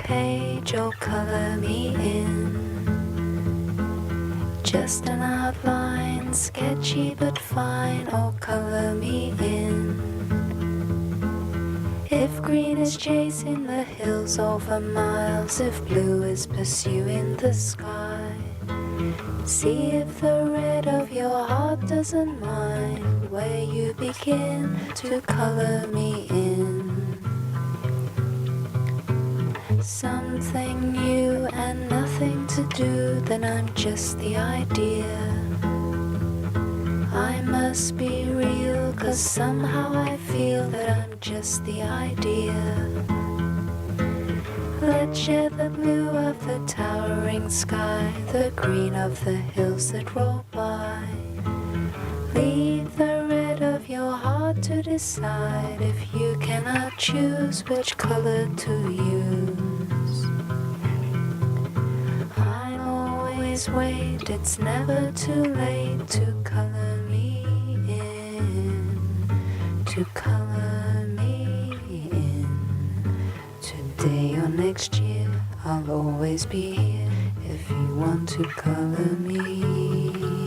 page or color me in. Just an outline, sketchy but fine, or color me in. If green is chasing the hills over miles, if blue is pursuing the sky, see if the red of your heart doesn't mind where you begin to color me in. Something new and nothing to do, then I'm just the idea. I must be real, 'cause somehow I feel that I'm just the idea. Let's share the blue of the towering sky, the green of the hills that roll by. Leave the red of your heart to decide if you cannot choose which color to use. I'll always wait, it's never too late to color me in, to color me in. Today or next year, I'll always be here if you want to color me.